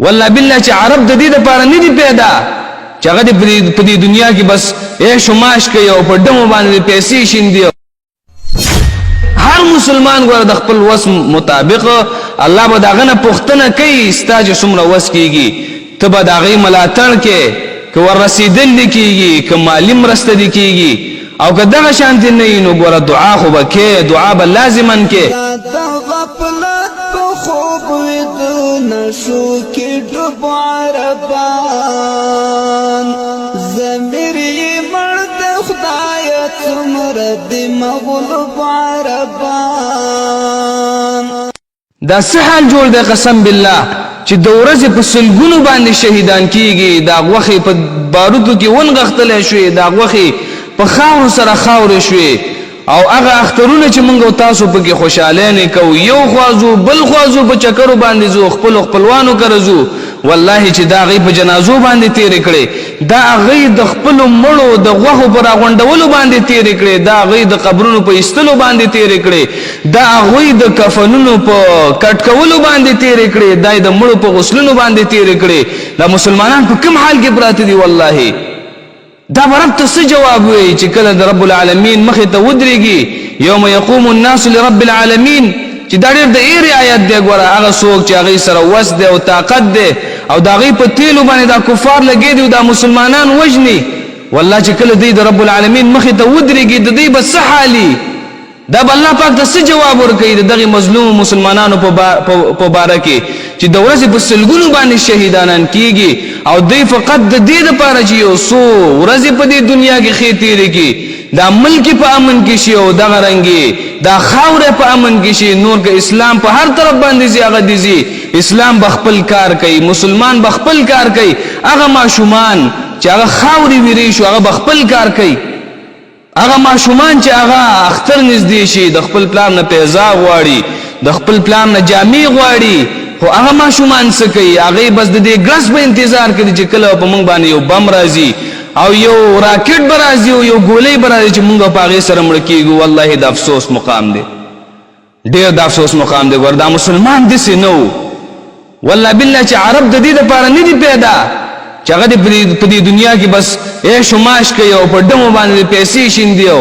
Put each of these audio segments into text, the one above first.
والله بالله چې عرب د دې لپاره نه دي پیدا چې هغه په دې دنیا کې بس عیش و معاش کوي او په ډمو باندې پیسې شیندي. هر مسلمان ګوره د خپل وس مطابق الله به د هغه نه پوښتنه کوي ستا چې څومره وس کېږي ته به د هغې ملاتړ کې که وررسېدل دې کېږي که مالي مرسته دې کېږي او که دغه شانتې نه وي نو ګوره دعا خو به کې دعا به لازما کې. خوب ویدو نشو کی ڈوب عربان زمیر یې مرد خدایت مرد مغلوب عربان. دا سحال جوړ دی قسم بالله چې د ورځې په سلګونو باندې شهیدان کیږي دا غوښې په بارودو کې ونغښتلی شوې دا غوښې په خاورو سره خاورې شوې او هغه اخترونه چې موږ او تاسو پکې خوشاله نه کوو یو خوازو بل خوازو په چکرو باندې زو خپلوانو کرزو والله چې دا غي په جنازو باندې تیر کړي دا غي د خپل مړو د غوخو پر غونډولو باندې تیر کړي دا غي د قبرونو په استلو باندې تیر کړي دا غي د کفنونو په کټکولو باندې تیر کړي دا د مړو په غسلونو باندې تیر کړي دا مسلمانان په کوم حال کې پراته دي والله دا رب ته څه جواب وي چې کله د رب العالمین مخې ته ودرېږي یوم یقوم الناس لرب العالمین چې دا ډېر د ایرې آیت دی ګوره هغه څوک چې هغې سره وس دی او طاقت دی او د هغې په تیلو باندې دا کفار لګېدي او دا مسلمانان وژني والله چې کله دوی د رب العالمین مخې ته ودرېږي د دوی به څه حالي دا به الله پاک ته څه جواب ورکوي د دغې مظلومو مسلمانانو په باره کې چې د ورځې په سلګونو باندې شهیدانان کیږي او دوی فقط د دې دپاره چې یو څو ورځې په دې دنیا کې ښې تېرې کړي دا ملک په امن کې شي او دغه رنګې دا خاوره په امن کې شي نور که اسلام په هر طرف باندې ځي هغه دې ځي اسلام به خپل کار کوي مسلمان به خپل کار کوي هغه ماشومان چې هغه خاورې ویرې شو هغه به خپل کار کوي هغه ماشومان چې هغه اختر نږدې شي د خپل پلار نه پیزا غواړي د خپل پلار نه جامې غواړي خو هغه ماشومان څه کوي هغې بس د دې ګرس په انتظار کوي چې کله په موږ باندې یو بم راځي او یو راکټ به راځي او یو ګولۍ به راځي چې موږ په هغې سره مړه کېږو والله د افسوس مقام دی ډېر د افسوس مقام دی ګوره دا مسلمان داسې نه و والله بالله چې عرب د دې دپاره نه دي پیدا چې هغه په دې دنیا کې بس عیش و معاش کوي او په ډمو باندې پیسې شیندي او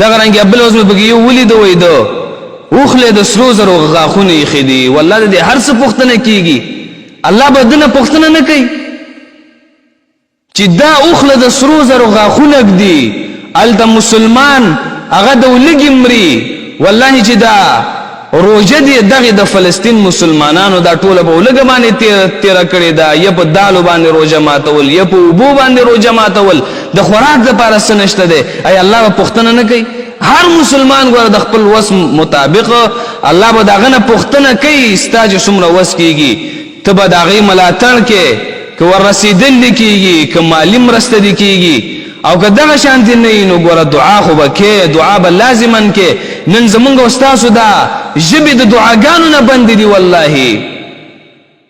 دغه رنګې بل اوس مې پکې یو ولیده وایي د اوخلې د سرو زرو غاښونه ایښي دي والله د دې هر څه پوښتنه کېږي الله به دنه پوښتنه نه کوي چې دا اوخله د سرو زرو غاښونه ږدي هلته مسلمان هغه د ولږې مري والله چې دا روژه دی دغې د فلسطین مسلمانانو دا ټوله په ولږه باندې تېره کړې ده یا په دالو باندې روژه ماتول یا په اوبو باندې روژه ماتول د خوراک دپاره څه نشته دی ای الله به پوښتنه نه کوي هر مسلمان ګوره د خپل وس مطابق الله به د هغه نه پوښتنه کوي ستا چې څومره وس کېږي ته به د هغې ملاتړ کې که وررسېدل دې کېږي که مالي مرسته دې کېږي او که دغه شانتې نه وي نو ګوره دعا خو به کې دعا به لازما کې نن زمونږ او ستاسو دا ژبې د دعاګانو نه بندې دي والله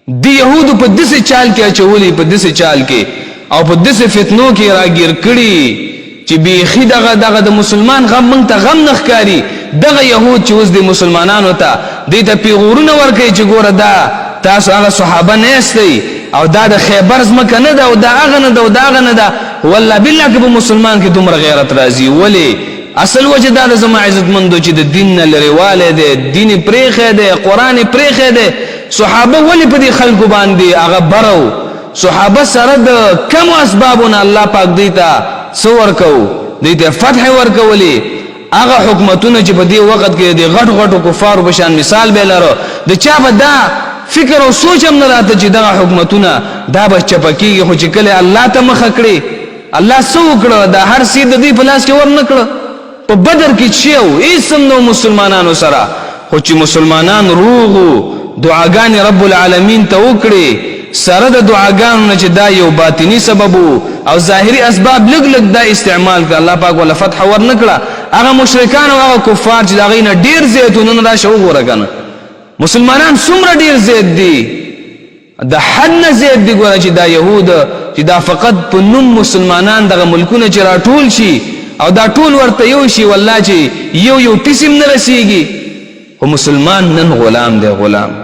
د یهودو په داسې چال کې اچولي په داسې چال کې او په داسې فتنو کې راګیر کړي چې بیخي دغه د مسلمان غم موږ ته غم نه ښکاري دغه یهود چې اوس د مسلمانانو ته دوی ته پیغورونه ورکوي چې ګوره دا تاسو هغه صحابه نه یاستئ او دا د خیبر ځمکه نه ده او دا هغه نه ده او دا هغه نه ده والله بالله که په مسلمان کې دومره غیرت راځي ولې اصل وجه دا د زما عزتمندو چې د دین نه لرېوالی دی دین یې پرېښی دی قرآن یې پرېښی دی صحابه ولې په دې خلکو باندې هغه برو صحابه سره د کمو اسبابونه الله پاک دوی ته څه ورکوو دوی ته فتح ورکولې هغه حکومتونه چې په دې وخت کې د غټو غټو کفارو په شان مثال به لرو د چا به دا فکر او سوچ هم نه راته چې دغه حکومتونه دا به چپه کېږي خو چې کله الله ته مخه کړې الله څه وکړه دا هر څه د دوی په لاس کې ور نه کړه په بدر کې چې یو هېڅ هم نه مسلمانانو سره خو چې مسلمانان روغ وو دعاګانې رب العالمین ته وکړې سره د دعاګانو نه چې دا یو باطني سبب او ظاهري اسباب لږ لږ دا استعمال کړه الله پاک ولا فتح ور نه کړه هغه مشرکان او هغه کفار چې د هغې نه ډېر زیات وو نن راشه وګوره که نه مسلمانان څومره ډېر زیات دي د حد نه زیات دي ګوره چې دا یهود چې دا فقط په نوم مسلمانان دغه ملکونه چې راټول شي او دا ټول ورته یو شي والله چې یو ټیسم نه رسیږي خو مسلمان نن غلام دی غلام